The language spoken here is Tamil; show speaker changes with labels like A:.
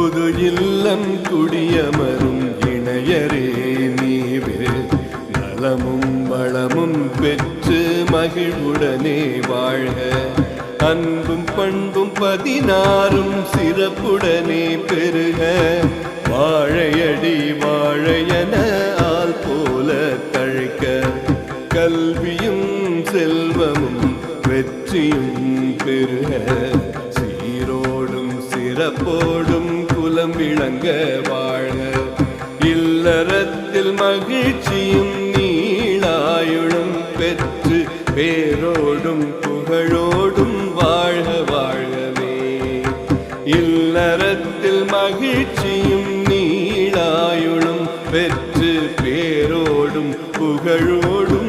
A: புது இல்லம் குடியமரும் இணையரே நீவே நலமும் வளமும் பெற்று மகிழ்வுடனே வாழ்க அன்பும் பண்பும் 16 சிறப்புடனே பெருக வாழையடி வாழையன ஆள் போல தழைக்க கல்வியும் செல்வமும் வெற்றியும் பெருக சீரோடும் சிறப்போடும் குலம் விளங்க வாழ்க இல்லறத்தில் மகிழ்ச்சியும் நீளாயுளும் பெற்று பேரோடும் புகழோடும் வாழ்க வாழ்கவே இல்லறத்தில் மகிழ்ச்சியும் நீளாயுளும் பெற்று பேரோடும் புகழோடும்